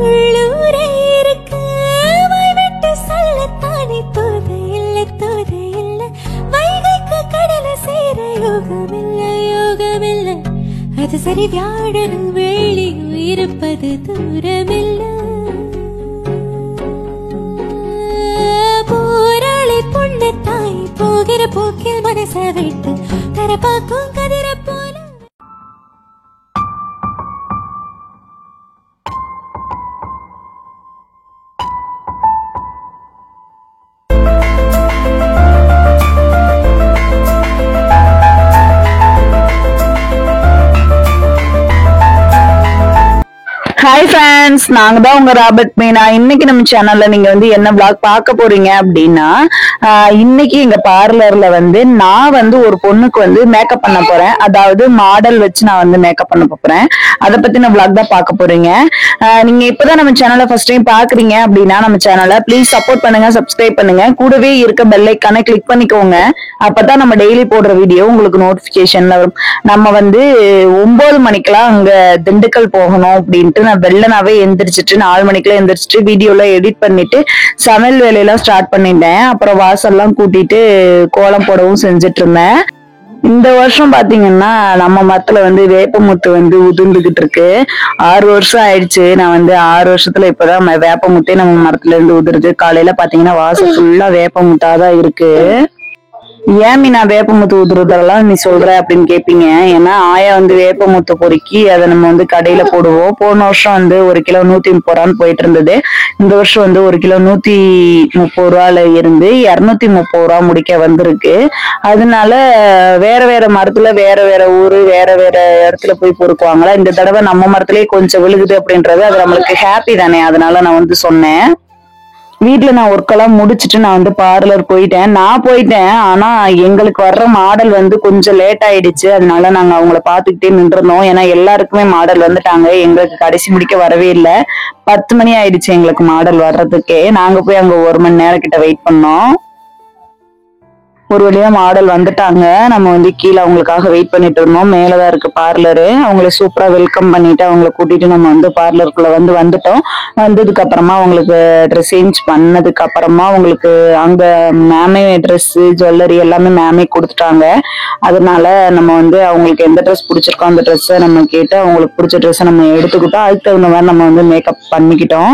உள்ளூரே இருக்கு வாய்விட்டு சொல்லத்தானே தோது இல்ல வைகைக்கு கடலை சேர யோகமில்லை அது சரி வியாழனும் வெள்ளியும் இருப்பது தூரமில்ல போராளி பொண்ணு தாய் போகிற போக்கில் மனச விட்டு தரப்பாக்கும் கதிர போல ஹாய் ஃப்ரெண்ட்ஸ், நாங்க தான் உங்க ராபர்ட் மீனா. இன்னைக்கு நம்ம சேனல்ல நீங்க வந்து என்ன vlog பார்க்க போறீங்க அப்படின்னா, இன்னைக்கு எங்க பார்லர்ல வந்து நான் வந்து ஒரு பொண்ணுக்கு வந்து மேக்கப் பண்ண போறேன். அதாவது மாடல் வச்சு நான் வந்து மேக்கப் பண்ண போறேன். அதை பத்தின vlog தான் பார்க்க போறீங்க. நீங்க இப்பதான் நம்ம சேனலை ஃபர்ஸ்ட் டைம் பாக்குறீங்க அப்படின்னா நம்ம சேனலை ப்ளீஸ் சப்போர்ட் பண்ணுங்க, சப்ஸ்கிரைப் பண்ணுங்க, கூடவே இருக்க பெல் ஐக்கானை கிளிக் பண்ணிக்கோங்க. அப்பதான் நம்ம டெய்லி போடுற வீடியோ உங்களுக்கு நோட்டிபிகேஷன்ல வரும். நம்ம வந்து 9 மணிக்கெல்லாம் அங்க திண்டுக்கல் போகணும் அப்படின்ட்டு நான் வெள்ளனாவே எந்திரிச்சிட்டு 4 மணிக்கெல்லாம் எந்திரிச்சிட்டு வீடியோல எடிட் பண்ணிட்டு சமையல் வேலையெல்லாம் ஸ்டார்ட் பண்ணிட்டேன். அப்புறம் வாசல்லாம் கூட்டிட்டு கோலம் போடவும் செஞ்சுட்டு இருந்தேன். இந்த வருஷம் பாத்தீங்கன்னா நம்ம மரத்துல வந்து வேப்பமுத்து வந்து உதிர்ந்துகிட்டு இருக்கு. 6 வருஷம் ஆயிடுச்சு. நான் வந்து 6 வருஷத்துல இப்பதான் வேப்பமுத்தே நம்ம மரத்துல இருந்து உதிருது. காலையில பாத்தீங்கன்னா வாசல் ஃபுல்லா வேப்பமுத்தாதான் இருக்கு. ஏன் மீனா வேப்பமுத்து உதிரதெல்லாம் நீ சொல்ற அப்படின்னு கேட்பீங்க. ஏன்னா ஆயா வந்து வேப்பமுத்து பொறுக்கி அதை நம்ம வந்து கடையில போடுவோம். போன வருஷம் வந்து 1 கிலோ 130 ரூபான்னு போயிட்டு இருந்தது. இந்த வருஷம் வந்து 1 கிலோ 130 ரூபால இருந்து 230 ரூபா முடிக்க வந்திருக்கு. அதனால வேற வேற மரத்துல வேற வேற ஊரு வேற வேற இடத்துல போய் பொறுக்குவாங்களா. இந்த தடவை நம்ம மரத்திலேயே கொஞ்சம் விழுகுது அப்படின்றது அது நம்மளுக்கு ஹாப்பி தானே. அதனால நான் வந்து சொன்னேன். வீட்டுல நான் ஒர்க்கெல்லாம் முடிச்சுட்டு நான் வந்து பார்லர் போயிட்டேன். ஆனா எங்களுக்கு வர்ற மாடல் வந்து கொஞ்சம் லேட் ஆயிடுச்சு. அதனால நாங்க அவங்கள பாத்துக்கிட்டே நின்றுருந்தோம். ஏன்னா எல்லாருக்குமே மாடல் வந்துட்டாங்க. எங்களுக்கு கடைசி முடிக்க வரவே இல்லை. 10 மணி ஆயிடுச்சு எங்களுக்கு மாடல் வர்றதுக்கே. நாங்க போய் அங்க 1 மணி நேரம் கிட்ட வெயிட் பண்ணோம். ஒரு வழியா மாடல் வந்துட்டாங்க. நம்ம வந்து கீழே அவங்களுக்காக வெயிட் பண்ணிட்டு இருந்தோம். மேலதான் இருக்கு பார்லரு. அவங்களை சூப்பரா வெல்கம் பண்ணிட்டு அவங்களை கூட்டிட்டு நம்ம வந்து பார்லருக்குள்ள வந்துட்டோம். வந்ததுக்கு அப்புறமா அவங்களுக்கு ட்ரெஸ் சேஞ்ச் பண்ணதுக்கு அப்புறமா அவங்களுக்கு அங்க மேமே ட்ரெஸ் ஜுவல்லரி எல்லாமே மேமே கொடுத்துட்டாங்க. அதனால நம்ம வந்து அவங்களுக்கு எந்த ட்ரெஸ் பிடிச்சிருக்கோ அந்த ட்ரெஸ்ஸை நம்ம கேட்டு அவங்களுக்கு பிடிச்ச ட்ரெஸ்ஸை நம்ம எடுத்துக்கிட்டோம். அதுக்கு தகுந்த மாதிரி நம்ம வந்து மேக்கப் பண்ணிக்கிட்டோம்.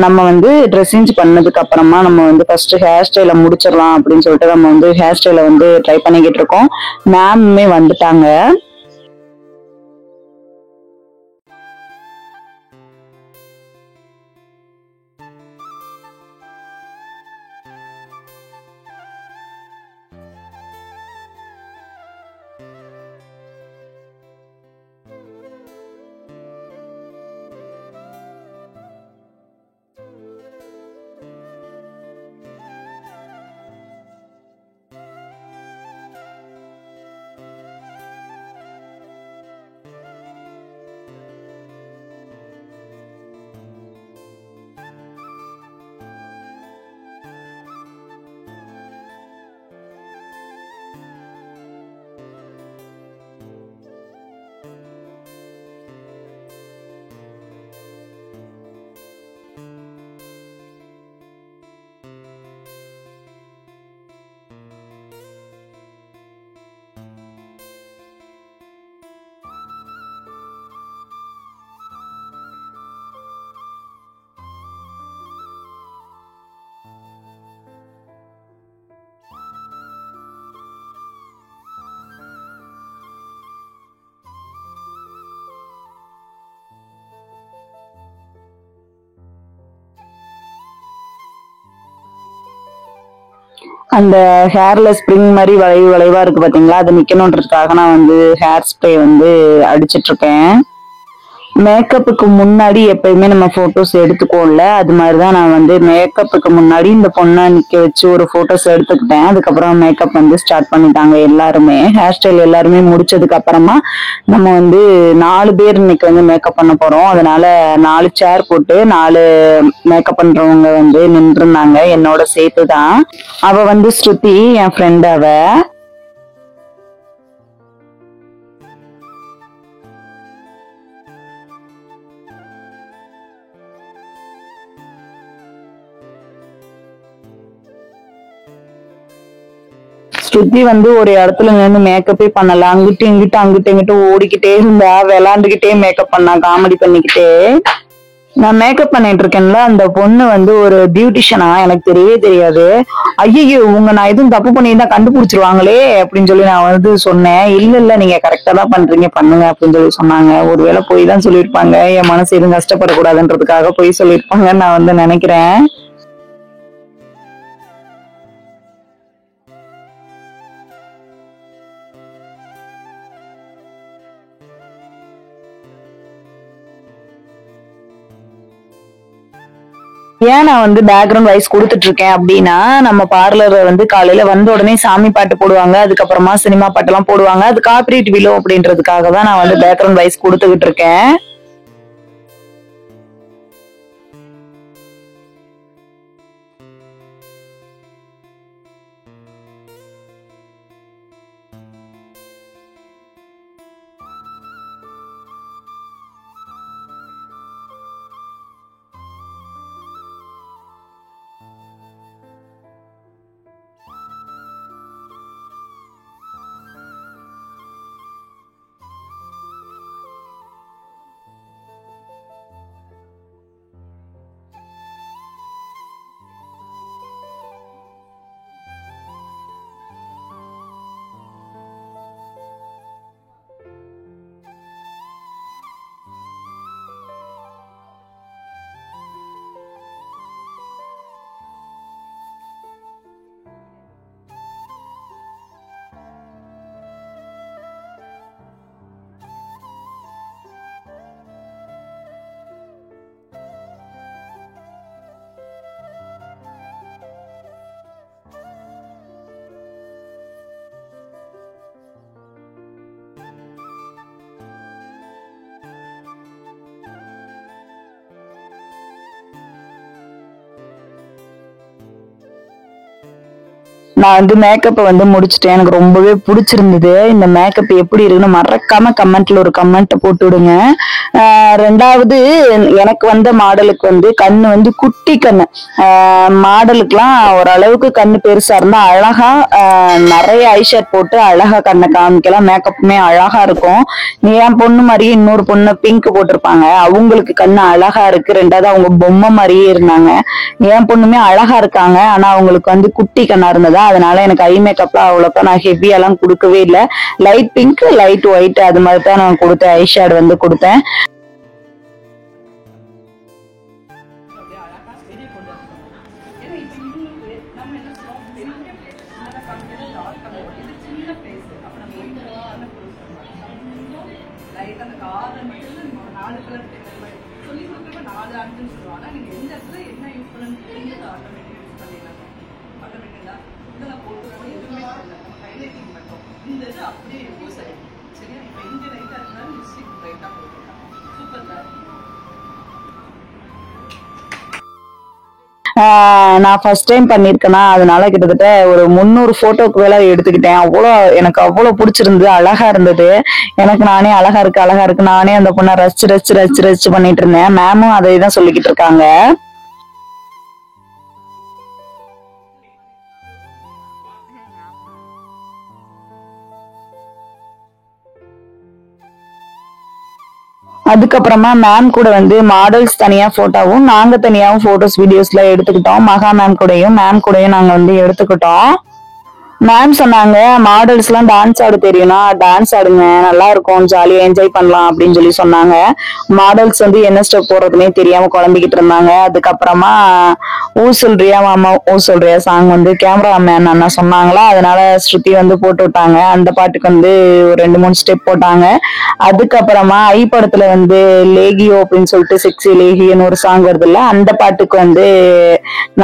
நம்ம வந்து ட்ரெஸ் சேஞ்ச் பண்ணதுக்கு அப்புறமா நம்ம வந்து ஃபர்ஸ்ட் ஹேர் ஸ்டைலை முடிச்சிடலாம் அப்படின்னு சொல்லிட்டு நம்ம வந்து ஹேர் ஸ்டைலை வந்து ட்ரை பண்ணிக்கிட்டு இருக்கோம். மேம்மே வந்துட்டாங்க. அந்த ஹேர்ல ஸ்ப்ரிங் மாதிரி வளைவா இருக்கு பாத்தீங்களா, அது நிக்கணும்ன்றதுக்காக நான் வந்து ஹேர் ஸ்ப்ரே வந்து அடிச்சிட்டு இருக்கேன். மேக்கப்புக்கு முன்னாடி எப்பயுமே நம்ம போட்டோஸ் எடுத்துக்கோம்ல, அது மாதிரிதான் நான் வந்து மேக்கப்புக்கு முன்னாடி இந்த பொண்ணை நிக்க வச்சு ஒரு போட்டோஸ் எடுத்துக்கிட்டேன். அதுக்கப்புறம் மேக்கப் வந்து ஸ்டார்ட் பண்ணிட்டாங்க எல்லாருமே. ஹேர் ஸ்டைல் எல்லாருமே முடிச்சதுக்கு அப்புறமா நம்ம வந்து 4 பேர் இன்னைக்கு வந்து மேக்கப் பண்ண போறோம். அதனால 4 சேர் போட்டு 4 மேக்கப் பண்றவங்க வந்து நின்று இருந்தாங்க. என்னோட சேர்த்துதான். அவ வந்து ஸ்ருதி, என் ஃப்ரெண்ட். அவ ஸ்ருதி வந்து ஒரு இடத்துல நின்று மேக்கப்பே பண்ணல, அங்கிட்டு இங்கிட்டு அங்கிட்டு இங்கிட்டு ஓடிக்கிட்டே இருந்தா, விளாண்டுகிட்டே மேக்கப் பண்ணா, காமெடி பண்ணிக்கிட்டே. நான் மேக்கப் பண்ணிட்டு இருக்கேன்ல, அந்த பொண்ணு வந்து ஒரு பியூட்டிஷியனா, எனக்கு தெரியவே தெரியாது. ஐயோ உங்க நான் எதுவும் தப்பு பண்ணியிருந்தா கண்டுபிடிச்சிருவாங்களே அப்படின்னு சொல்லி நான் வந்து சொன்னேன். இல்ல இல்ல நீங்க கரெக்டா தான் பண்றீங்க, பண்ணுங்க அப்படின்னு சொல்லி சொன்னாங்க. ஒருவேளை போய் தான் சொல்லியிருப்பாங்க, என் மனசு எதுவும் கஷ்டப்படக்கூடாதுன்றதுக்காக போய் சொல்லியிருப்பாங்கன்னு நான் வந்து நினைக்கிறேன். ஏன் நான் வந்து பேக்ரவுண்ட் வாய்ஸ் கொடுத்துட்டு இருக்கேன் அப்படின்னா, நம்ம பார்லர்ல வந்து காலையில வந்த உடனே சாமி பாட்டு போடுவாங்க, அதுக்கப்புறமா சினிமா பாட்டெல்லாம் போடுவாங்க, அது காப்பிரைட் விழும் அப்படின்றதுக்காக தான் நான் வந்து பேக்ரவுண்ட் வாய்ஸ் கொடுத்துக்கிட்டு இருக்கேன். நான் வந்து மேக்கப்பை வந்து முடிச்சுட்டேன். எனக்கு ரொம்பவே பிடிச்சிருந்தது. இந்த மேக்கப் எப்படி இருக்குன்னு மறக்காம கமெண்ட்ல ஒரு கமெண்ட் போட்டு விடுங்க. ரெண்டாவது, எனக்கு வந்த மாடலுக்கு வந்து கண்ணு வந்து குட்டி கண்ணு. மாடலுக்குலாம் ஓரளவுக்கு கண்ணு பெருசா இருந்தா அழகா நிறைய ஐஷேட் போட்டு அழகா கண்ணை காமிக்கலாம். மேக்கப்புமே அழகா இருக்கும். என் பொண்ணு மாதிரியே இன்னொரு பொண்ணு பிங்க் போட்டிருப்பாங்க, அவங்களுக்கு கண்ணு அழகா இருக்கு. ரெண்டாவது அவங்க பொம்மை மாதிரியே இருந்தாங்க. என் பொண்ணுமே அழகா இருக்காங்க, ஆனா அவங்களுக்கு வந்து குட்டி கண்ணா இருந்ததா, அதனால எனக்கு ஐ மேக்கப்லாம் அவ்வளோக்கா நான் ஹெவியாலாம் கொடுக்கவே இல்லை. லைட் பிங்க் லைட் ஒயிட் அது மாதிரி தான் நான் கொடுத்தேன். ஐஷேட் வந்து கொடுத்தேன். நான் ஃபர்ஸ்ட் டைம் பண்ணிருக்கேனா, அதனால கிட்டத்தட்ட ஒரு 300 போட்டோக்கு மேல எடுத்துக்கிட்டேன். எனக்கு அவ்வளவு பிடிச்சிருந்தது, அழகா இருந்தது. எனக்கு நானே அழகா இருக்கு அழகா இருக்கு நானே அந்த பொண்ணை ரசிச்சு ரசிச்சு ரசிச்சு ரசிச்சு பண்ணிட்டு இருந்தேன். மேமும் அதை தான் சொல்லிக்கிட்டு இருக்காங்க. அதுக்கப்புறமா மேம் கூட வந்து மாடல்ஸ் தனியா போட்டோவும் நாங்க தனியாவும் போட்டோஸ் வீடியோஸ்ல எடுத்துக்கிட்டோம். மகா மேம் கூடயும் நாங்க வந்து எடுத்துக்கிட்டோம். மேம் சொன்னாங்க, மாடல்ஸ் எல்லாம் டான்ஸ் ஆட தெரியும்னா டான்ஸ் ஆடுங்க, நல்லா இருக்கும், ஜாலியா என்ஜாய் பண்ணலாம் அப்படின்னு சொல்லி சொன்னாங்க. மாடல்ஸ் வந்து என்ன ஸ்டெப் போடுறதுனே தெரியாம குழம்பிக்கிட்டு இருந்தாங்க. அதுக்கப்புறமா ஊ சொல்றியா மாமா ஊ சொல்றியா சாங் வந்து கேமராமேன் அண்ணா சொன்னாங்களா, அதனால ஸ்ருதி வந்து போட்டு விட்டாங்க. அந்த பாட்டுக்கு வந்து ஒரு 2-3 ஸ்டெப் போட்டாங்க. அதுக்கப்புறமா ஐ படத்துல வந்து லேகியோ அப்படின்னு சொல்லிட்டு செக்ஸி லேகியோன்னு ஒரு சாங் வருது இல்ல, அந்த பாட்டுக்கு வந்து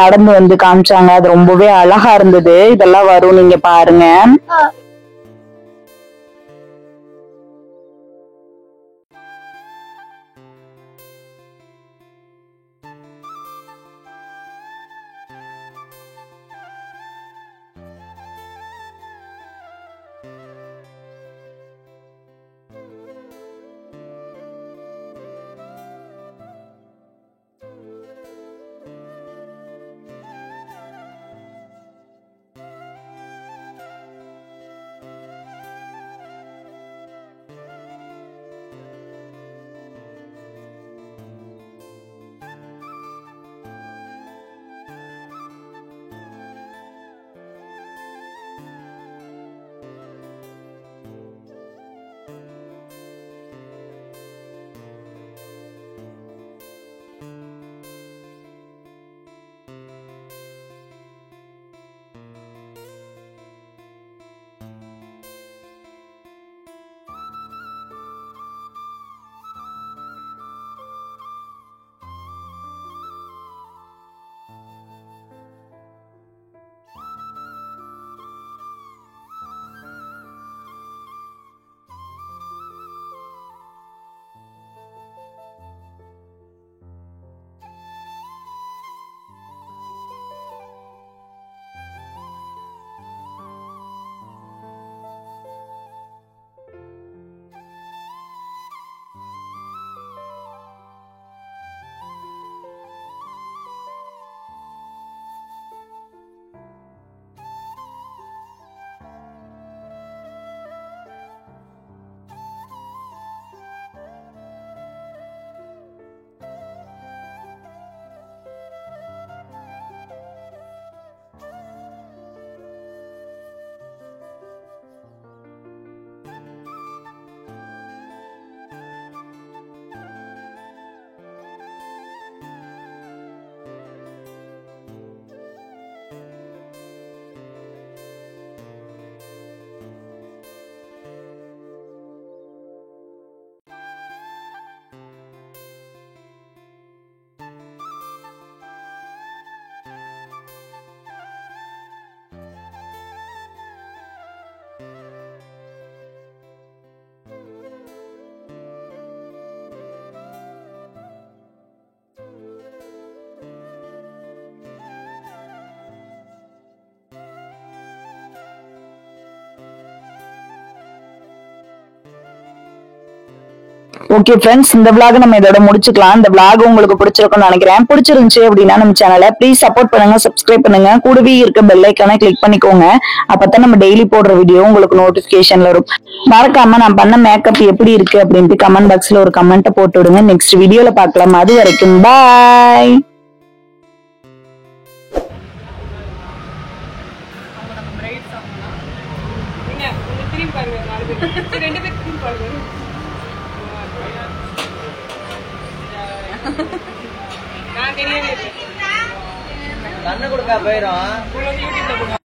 நடந்து வந்து காமிச்சாங்க. அது ரொம்பவே அழகா இருந்தது. இதெல்லாம் வரும், நீங்க பாருங்க. ஓகே ஃப்ரெண்ட்ஸ், இந்த vlog நம்ம இதோட முடிச்சுக்கலாம். இந்த vlog உங்களுக்கு பிடிச்சிருக்கும்னு நினைக்கிறேன். பிடிச்சிருந்துச்சு அப்படின்னா நம்ம சேனலை ப்ளீஸ் சப்போர்ட் பண்ணுங்க, சப்ஸ்கிரைப் பண்ணுங்க, கூடவே இருக்க பெல் ஐக்கானை கிளிக் பண்ணிக்கோங்க. அப்பதான் நம்ம டெய்லி போடுற வீடியோ உங்களுக்கு நோட்டிபிகேஷன்ல வரும். மறக்காம நான் பண்ண மேக்கப் எப்படி இருக்கு அப்படின்ட்டு கமெண்ட் பாக்ஸ்ல ஒரு கமெண்ட் போட்டு விடுங்க. நெக்ஸ்ட் வீடியோல பார்க்கலாம். அது வரைக்கும் பாய். கண்ணு கொடுக்கா போயிரும்.